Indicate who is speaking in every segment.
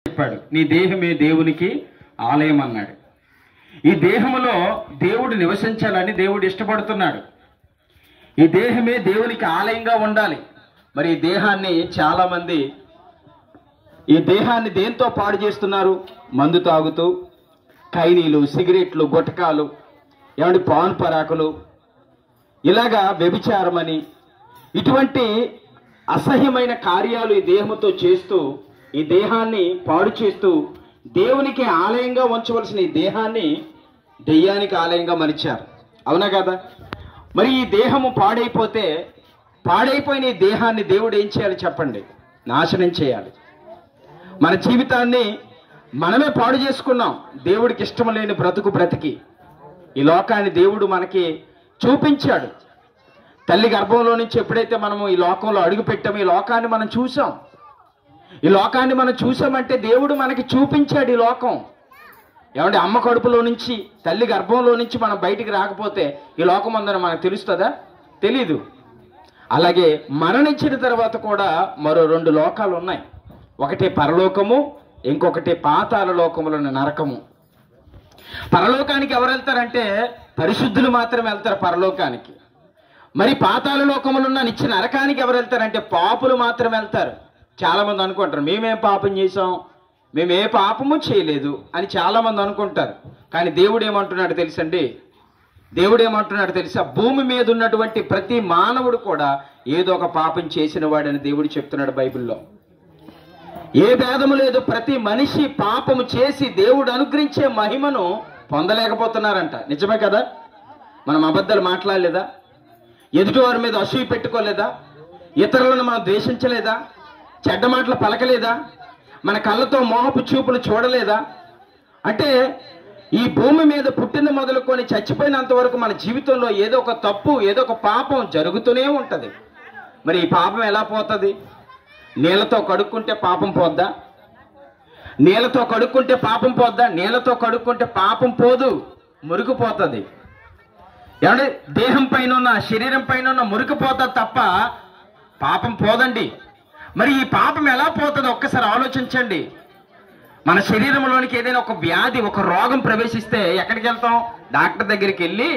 Speaker 1: చెప్పాడు, నీ దేహమే దేవునికి ఆలయం అన్నాడు. ఈ దేహములో దేవుడు నివసించాలని దేవుడు ఇష్టపడుతున్నాడు. ఈ దేహమే దేవునికి ఆలయంగా ఉండాలి. మరి ఈ దేహాన్ని చాలా మంది ఈ దేహాన్ని దేంతో పాడు చేస్తున్నారు? మందు తాగుతూ, ఖైనీలు, సిగరెట్లు, గుటకాలు, ఏమంటే పాన్ పరాకులు, ఇలాగా వ్యభిచారమని ఇటువంటి అసహ్యమైన కార్యాలు ఈ దేహంతో చేస్తూ ఈ దేహాన్ని పాడు చేస్తూ దేవునికి ఆలయంగా ఉంచవలసిన ఈ దేహాన్ని దెయ్యానికి ఆలయంగా మలిచారు. అవునా కదా? మరి ఈ దేహము పాడైపోతే పాడైపోయిన ఈ దేహాన్ని దేవుడు ఏం చేయాలి చెప్పండి? నాశనం చేయాలి. మన జీవితాన్ని మనమే పాడు చేసుకున్నాం. దేవుడికి ఇష్టం లేని బ్రతుకు బ్రతికి ఈ లోకాన్ని దేవుడు మనకి చూపించాడు. తల్లి గర్భంలో నుంచి ఎప్పుడైతే మనము ఈ లోకంలో అడుగు పెట్టామో ఈ లోకాన్ని మనం చూసాం. ఈ లోకాన్ని మనం చూసామంటే దేవుడు మనకి చూపించాడు ఈ లోకం. ఏమంటే అమ్మ కడుపులో నుంచి, తల్లి గర్భంలో నుంచి మనం బయటికి రాకపోతే ఈ లోకం ఉందని మనకు తెలుస్తుందా? తెలీదు. అలాగే మరణించిన తర్వాత కూడా మరో 2 లోకాలు ఉన్నాయి. ఒకటి పరలోకము, ఇంకొకటి పాతాళ లోకములోని నరకము. పరలోకానికి ఎవరు వెళ్తారంటే పరిశుద్ధులు మాత్రమే వెళ్తారు పరలోకానికి. మరి పాతాళ లోకములు ఉన్న నిత్య నరకానికి ఎవరు వెళ్తారంటే పాపులు మాత్రమే వెళ్తారు. చాలా మంది అనుకుంటారు మేమేం పాపం చేసాం, మేము ఏ పాపము చేయలేదు అని చాలా మంది అనుకుంటారు. కానీ దేవుడు ఏమంటున్నాడు తెలుసండి? దేవుడు ఏమంటున్నాడు తెలుసా? భూమి మీద ఉన్నటువంటి ప్రతి మానవుడు కూడా ఏదో ఒక పాపం చేసిన వాడని దేవుడు చెప్తున్నాడు బైబిల్లో. ఏ భేదము లేదు. ప్రతి మనిషి పాపము చేసి దేవుడు అనుగ్రహించే మహిమను పొందలేకపోతున్నారంట. నిజమే కదా? మనం అబద్ధాలు మాట్లాడలేదా? ఎదుటివారి మీద అసూయ పెట్టుకోలేదా? ఇతరులను మనం ద్వేషించలేదా? చెడ్డ మాటలు పలకలేదా? మన కళ్ళతో మోహపు చూపులు చూడలేదా? అంటే ఈ భూమి మీద పుట్టిన మొదలుకొని చచ్చిపోయినంత వరకు మన జీవితంలో ఏదో ఒక తప్పు, ఏదో ఒక పాపం జరుగుతూనే ఉంటుంది. మరి ఈ పాపం ఎలా పోతుంది? నీళ్ళతో కడుక్కుంటే పాపం పోద్దా? నీళ్ళతో కడుక్కుంటే పాపం పోద్దా? నీళ్ళతో కడుక్కుంటే పాపం పోదు, మురికిపోతుంది. ఏమంటే దేహం పైన ఉన్న, శరీరం పైన ఉన్న మురికిపోతుంది తప్ప పాపం పోదండి. మరి ఈ పాపం ఎలా పోతుందో ఒక్కసారి ఆలోచించండి. మన శరీరంలోనికి ఏదైనా ఒక వ్యాధి, ఒక రోగం ప్రవేశిస్తే ఎక్కడికి వెళ్తాం? డాక్టర్ దగ్గరికి వెళ్ళి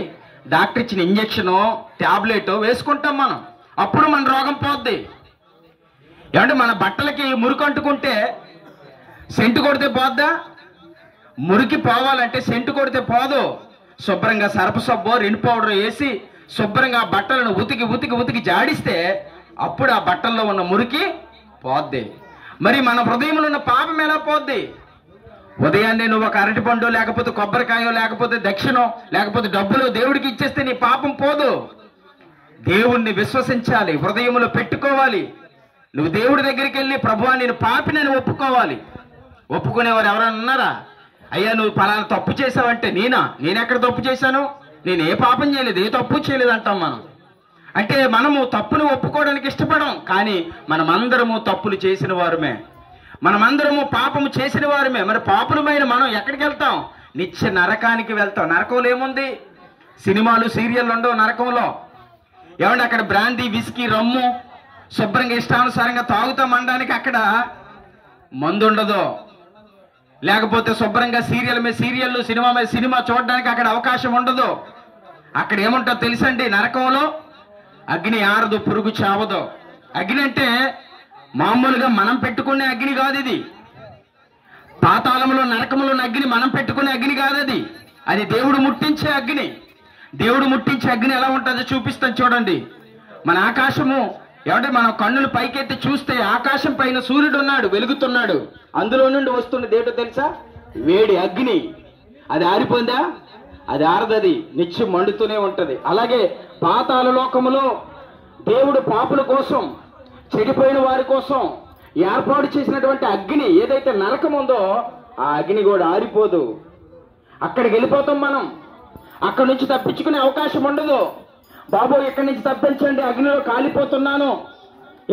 Speaker 1: డాక్టర్ ఇచ్చిన ఇంజక్షను, ట్యాబ్లెట్ వేసుకుంటాం మనం. అప్పుడు మన రోగం పోద్ది. ఏమంటే మన బట్టలకి మురికి అంటుకుంటే సెంటు కొడితే పోద్దా? మురికి పోవాలంటే సెంటు కొడితే పోదు. శుభ్రంగా సర్ఫ సబ్బో, రిన్ పౌడర్ వేసి శుభ్రంగా బట్టలను ఉతికి ఉతికి ఉతికి జాడిస్తే అప్పుడు ఆ బట్టల్లో ఉన్న మురికి పోద్ది. మరి మన హృదయంలో ఉన్న పాపం ఎలా పోద్ది? ఉదయాన్నే నువ్వు ఒక అరటిపండు, లేకపోతే కొబ్బరికాయో, లేకపోతే దక్షిణం, లేకపోతే డబ్బులు దేవుడికి ఇచ్చేస్తే నీ పాపం పోదు. దేవుణ్ణి విశ్వసించాలి, హృదయంలో పెట్టుకోవాలి. నువ్వు దేవుడి దగ్గరికి వెళ్ళి ప్రభువా నేను పాపినని ఒప్పుకోవాలి. ఒప్పుకునేవారు ఎవరైనా ఉన్నారా? అయ్యా నువ్వు పలానా తప్పు చేసావంటే నేనెక్కడ తప్పు చేశాను? నేను ఏ పాపం చేయలేదు, ఏ తప్పు చేయలేదు అంటాం మనం. అంటే మనము తప్పును ఒప్పుకోవడానికి ఇష్టపడం. కానీ మనమందరము తప్పులు చేసిన వారమే, మనమందరము పాపము చేసిన వారమే. మరి పాపులమైన మనం ఎక్కడికి వెళ్తాం? నిత్య నరకానికి వెళ్తాం. నరకంలో ఏముంది? సినిమాలు, సీరియళ్ళు ఉండవు నరకంలో. ఏమంటే అక్కడ బ్రాందీ, విస్కీ, రమ్ము శుభ్రంగా ఇష్టానుసారంగా తాగుతాం అనడానికి అక్కడ మందు ఉండదు. లేకపోతే శుభ్రంగా సీరియల్ మీద సీరియల్, సినిమా మీద సినిమా చూడడానికి అక్కడ అవకాశం ఉండదు. అక్కడ ఏముంటుందో తెలుసండి? నరకంలో అగ్ని ఆరదు, పురుగు చావదు. అగ్ని అంటే మామూలుగా మనం పెట్టుకునే అగ్ని కాదు ఇది. పాతాళంలో, నరకంలో ఉన్న అగ్ని మనం పెట్టుకునే అగ్ని కాదు అది. అది దేవుడు ముట్టించే అగ్ని. దేవుడు ముట్టించే అగ్ని ఎలా ఉంటుందో చూపిస్తాను చూడండి. మన ఆకాశము ఏమంటే మనం కన్నులు పైకెత్తి చూస్తే ఆకాశం పైన సూర్యుడు ఉన్నాడు, వెలుగుతున్నాడు. అందులో నుండి వస్తున్నది ఏంటో తెలుసా? వేడి అగ్ని. అది ఆరిపోయిందా? అది ఆరదది, నిత్యం మండుతూనే ఉంటది. అలాగే పాతాళ లోకములో దేవుడు పాపుల కోసం, చెడిపోయిన వారి కోసం ఏర్పాటు చేసినటువంటి అగ్ని ఏదైతే నరకం ఉందో ఆ అగ్ని కూడా ఆరిపోదు. అక్కడికి వెళ్ళిపోతాం మనం. అక్కడి నుంచి తప్పించుకునే అవకాశం ఉండదు. బాబు ఇక్కడి నుంచి తప్పించండి, అగ్నిలో కాలిపోతున్నాను,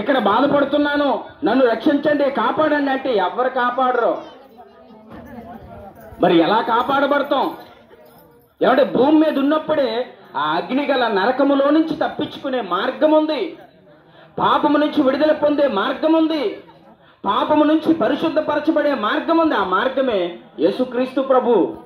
Speaker 1: ఇక్కడ బాధపడుతున్నాను, నన్ను రక్షించండి, కాపాడండి అంటే ఎవరు కాపాడరు. మరి ఎలా కాపాడబడతాం? ఏమంటే భూమి మీద ఉన్నప్పుడే ఆ అగ్ని గల నరకములో నుంచి తప్పించుకునే మార్గం ఉంది. పాపము నుంచి విడుదల పొందే మార్గం ఉంది. పాపము నుంచి పరిశుద్ధపరచబడే మార్గం ఉంది. ఆ మార్గమే యేసుక్రీస్తు ప్రభు.